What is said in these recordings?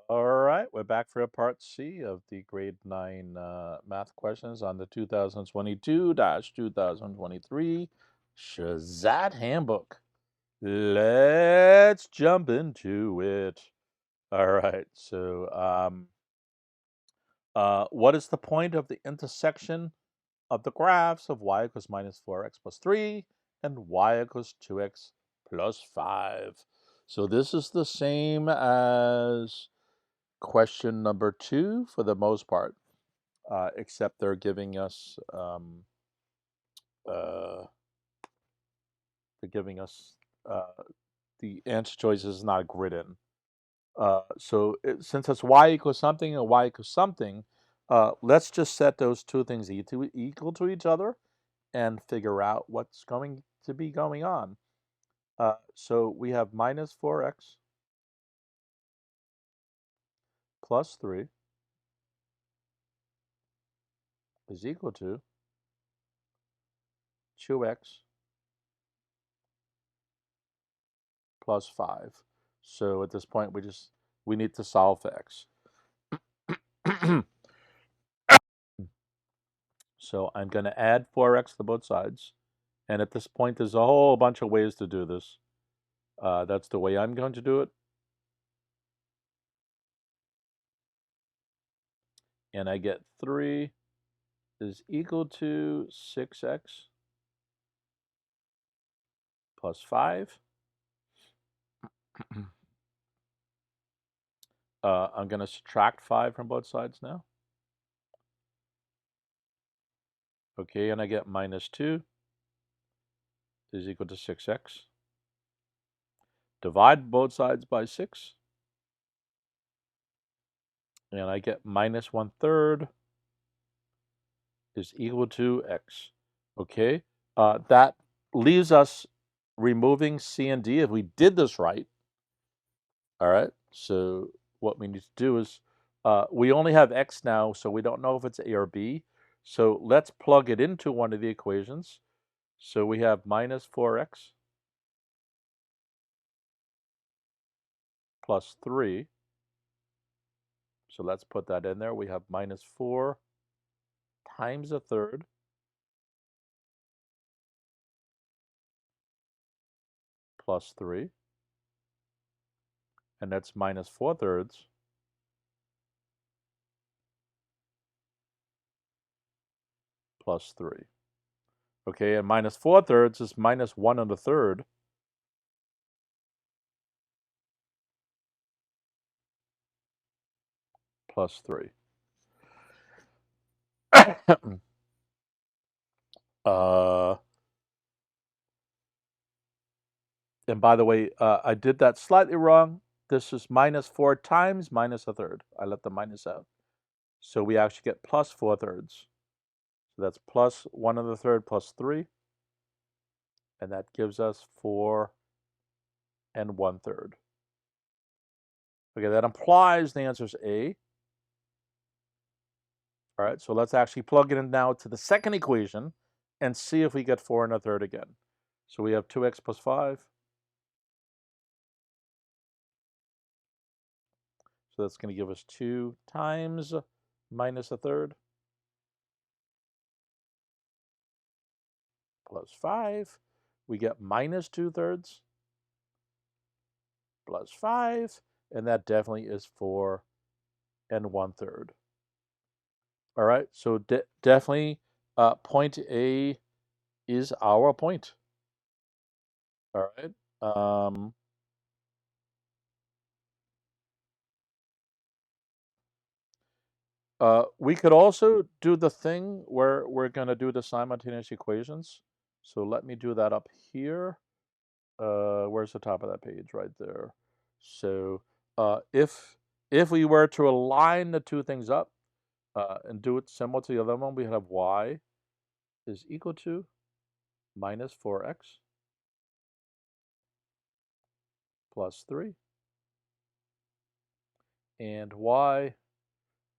All right, we're back for a part C of the grade 9 math questions on the 2022-2023 SHSAT Handbook. Let's jump into it. All right, so what is the point of the intersection of the graphs of y equals minus 4x plus 3 and y equals 2x plus 5? So this is the same as question number 2 for the most part, except they're giving us the answer choice is not gridden. Since it's y equals something and y equals something, let's just set those two things equal to each other and figure out what's going to be going on. So we have minus 4x plus 3 is equal to 2x plus 5. So at this point, we need to solve for x. So I'm going to add 4x to both sides. And at this point, there's a whole bunch of ways to do this. That's the way I'm going to do it. And I get 3 is equal to 6x plus 5. I'm going to subtract 5 from both sides now. Okay, and I get minus 2 is equal to 6x. Divide both sides by 6. And I get minus 1/3 is equal to x. Okay, that leaves us removing C and D if we did this right. All right, so what we need to do is we only have x now, so we don't know if it's A or B. So let's plug it into one of the equations. So we have minus 4x plus 3. So let's put that in there. We have minus 4 times 1/3 plus 3. And that's minus 4/3 plus 3. Okay, and minus 4/3 is minus 1 1/3 plus 3. And by the way, I did that slightly wrong. This is minus 4 times minus 1/3. I left the minus out. So we actually get plus 4/3. So that's plus 1 1/3 plus 3. And that gives us 4 1/3. Okay, that implies the answer is A. All right, so let's actually plug it in now to the second equation and see if we get 4 1/3 again. So we have 2x plus 5. So that's going to give us 2 times minus 1/3 plus 5. We get minus 2/3 plus 5. And that definitely is 4 1/3. All right, so definitely point A is our point. All right. We could also do the thing where we're going to do the simultaneous equations. So let me do that up here. Where's the top of that page? Right there. So if we were to align the two things up and do it similar to the other one, we have y is equal to minus 4x plus 3. And y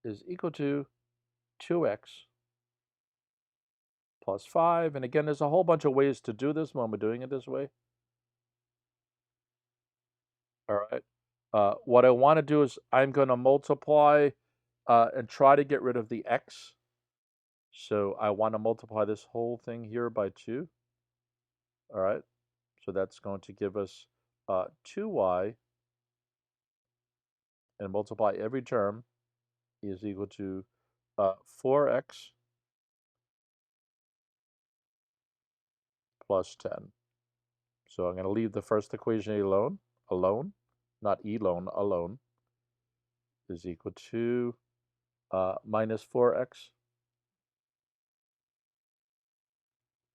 is equal to 2x plus 5. And again, there's a whole bunch of ways to do this when we're doing it this way. All right. What I want to do is I'm going to multiply and try to get rid of the x. So I want to multiply this whole thing here by 2. All right. So that's going to give us 2y, and multiply every term is equal to 4x plus 10. So I'm going to leave the first equation alone, not alone, is equal to minus 4x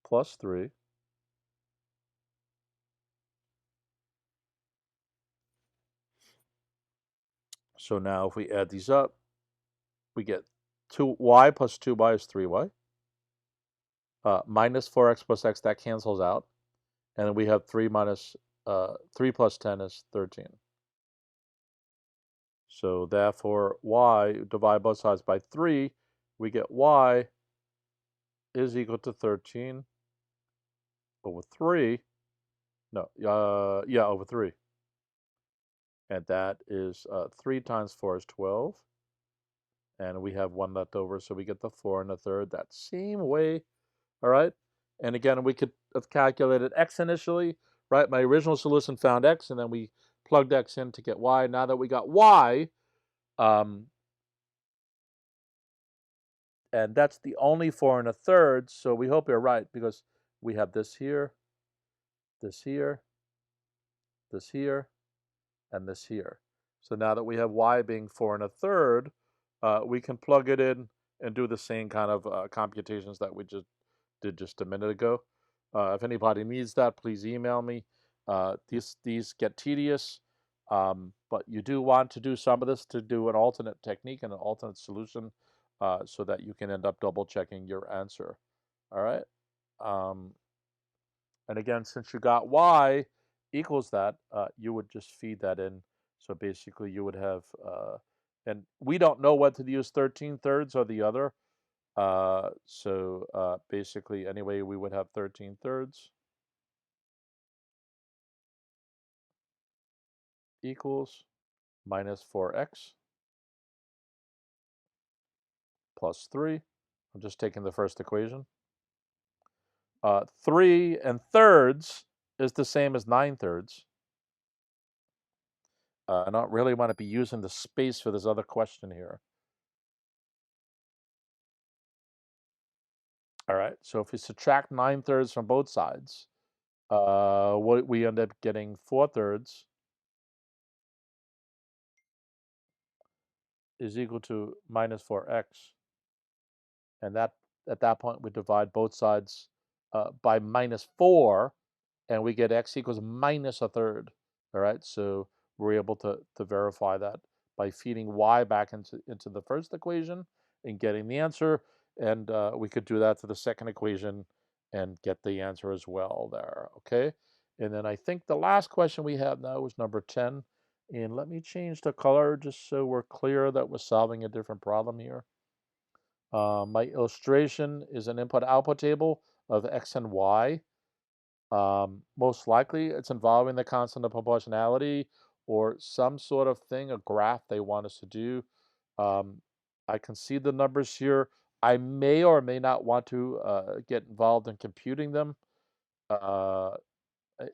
plus 3 . So now if we add these up, we get 2y plus 2y is 3y. Minus 4x plus x, that cancels out. And then we have 3 plus 10 is 13. So therefore, y, divide both sides by 3, we get y is equal to 13 over 3. No, yeah, over 3. And that is 3 times 4 is 12. And we have 1 left over, so we get the 4 1/3 that same way. All right. And again, we could have calculated x initially, right? My original solution found x, and then we plugged x in to get y. Now that we got y, and that's the only 4 1/3, so we hope you're right, because we have this here, this here, this here, and this here. So now that we have y being 4 1/3, we can plug it in and do the same kind of computations that we just did just a minute ago. If anybody needs that, please email me. These get tedious, but you do want to do some of this to do an alternate technique and an alternate solution, so that you can end up double checking your answer. All right. And again, since you got y equals that, you would just feed that in. So basically you would have, and we don't know whether to use 13/3 or the other. So basically anyway, we would have 13/3 equals minus 4x plus 3. I'm just taking the first equation. 3 1/3 is the same as 9/3. I don't really want to be using the space for this other question here. All right, so if we subtract 9/3 from both sides, we end up getting 4/3 is equal to minus 4x. And that at that point, we divide both sides by minus 4, and we get x equals minus 1/3. All right, so we're able to verify that by feeding y back into the first equation and getting the answer. And we could do that to the second equation and get the answer as well there, okay? And then I think the last question we have now is number 10. And let me change the color just so we're clear that we're solving a different problem here. My illustration is an input-output table of x and y. Most likely it's involving the constant of proportionality or some sort of thing, a graph they want us to do. I can see the numbers here. I may or may not want to get involved in computing them.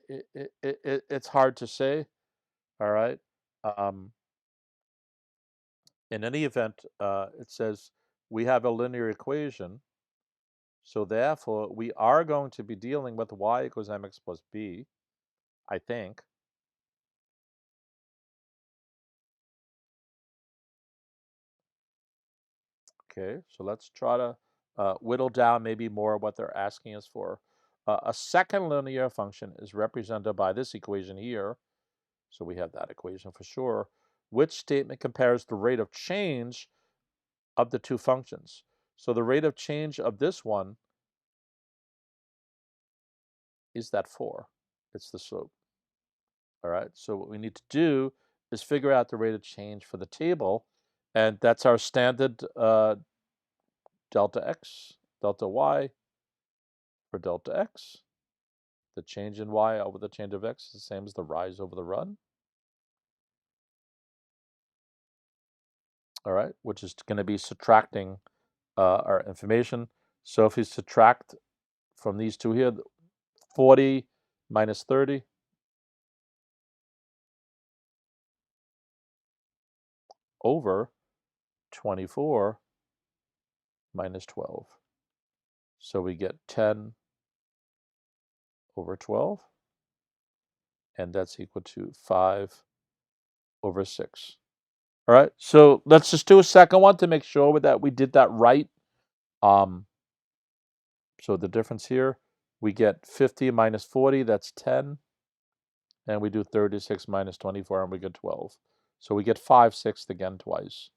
It's hard to say. All right. In any event, it says we have a linear equation. So therefore, we are going to be dealing with y equals mx plus b, I think. Okay, so let's try to whittle down maybe more what they're asking us for. A second linear function is represented by this equation here. So we have that equation for sure. Which statement compares the rate of change of the two functions? So the rate of change of this one is that 4. It's the slope. All right, so what we need to do is figure out the rate of change for the table, and that's our standard delta x, delta y for delta x. The change in y over the change of x is the same as the rise over the run. all right, which is going to be subtracting our information. So if we subtract from these two here, 40 minus 30, over 24 minus 12. So we get 10 over 12, and that's equal to 5 over 6. All right, so let's just do a second one to make sure that we did that right. So the difference here, we get 50 minus 40, that's 10. And we do 36 minus 24, and we get 12. So we get 5/6 again twice.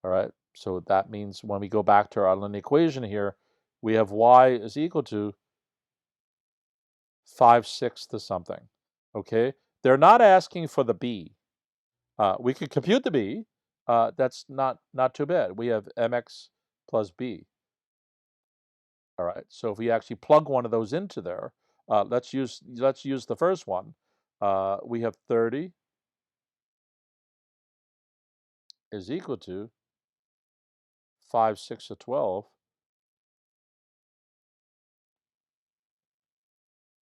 All right, so that means when we go back to our linear equation here, we have y is equal to 5/6 to something. Okay, they're not asking for the b. We could compute the b. That's not too bad. We have mx plus b. All right, so if we actually plug one of those into there, let's use the first one. We have 30 is equal to 5/6 of 12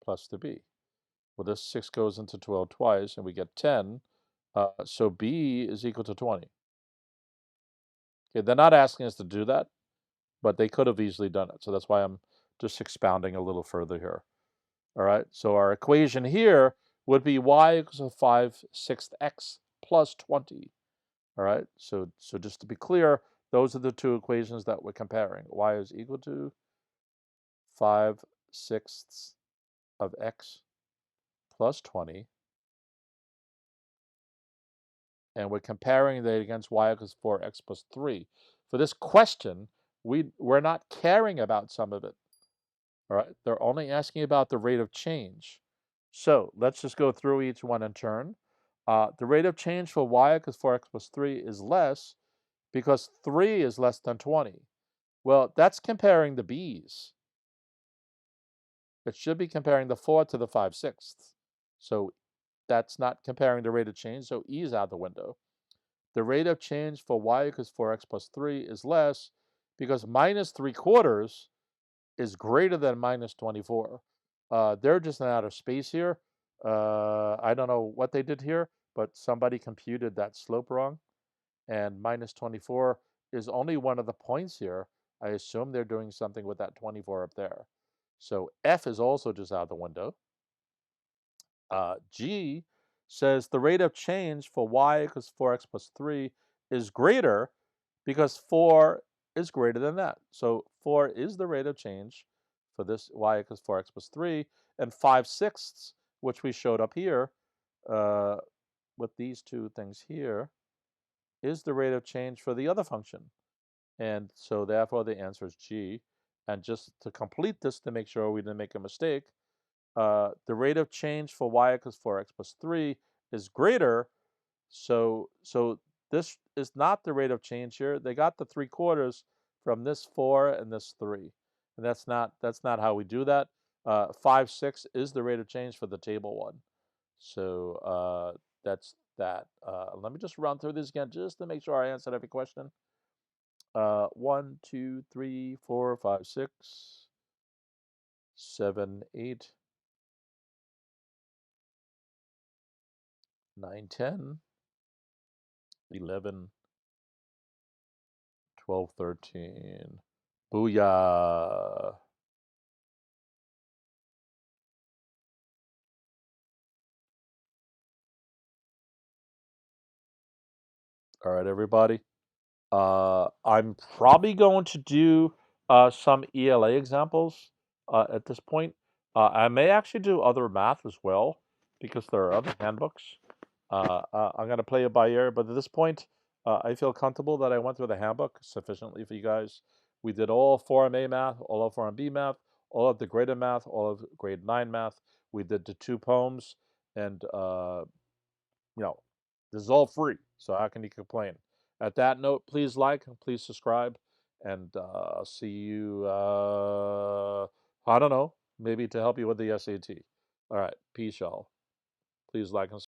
plus the b. Well, this 6 goes into 12 twice, and we get 10. So b is equal to 20. Okay, they're not asking us to do that, but they could have easily done it. So that's why I'm just expounding a little further here. All right, so our equation here would be y equals to 5/6 x plus 20. All right, so just to be clear, those are the two equations that we're comparing. Y is equal to 5/6 of x plus 20. And we're comparing that against y equals 4x plus 3. For this question, we're not caring about some of it. All right, they're only asking about the rate of change. So let's just go through each one in turn. The rate of change for y equals 4x plus 3 is less because 3 is less than 20. Well, that's comparing the b's. It should be comparing the 4 to the 5/6. So that's not comparing the rate of change, so e is out the window. The rate of change for y equals 4x plus 3 is less because minus 3/4 is greater than minus 24. They're just out of space here. I don't know what they did here, but somebody computed that slope wrong. And minus 24 is only one of the points here. I assume they're doing something with that 24 up there. So F is also just out the window. G says the rate of change for y equals 4x plus 3 is greater because 4 is greater than that. So 4 is the rate of change for this y equals 4x plus 3, and 5/6, which we showed up here with these two things here, is the rate of change for the other function. And so therefore the answer is G. And just to complete this, to make sure we didn't make a mistake, the rate of change for y equals 4x plus 3 is greater. So this is not the rate of change here. They got the 3/4 from this 4 and this 3. And that's not how we do that. 5/6 is the rate of change for the table one. So that's that. Let me just run through this again just to make sure I answered every question. 1, 2, 3, 4, 5, 6, 7, 8, 9, 10, 11, 12, 13. Booyah. All right, everybody. I'm probably going to do some ELA examples at this point. I may actually do other math as well because there are other handbooks. I'm going to play it by ear, but at this point, I feel comfortable that I went through the handbook sufficiently for you guys. We did all Form A math, all of Form B math, all of the graded math, all of grade 9 math. We did the 2 poems, and this is all free, so how can you complain? At that note, please like, please subscribe, and I'll see you, I don't know, maybe to help you with the SAT. All right, peace, y'all. Please like and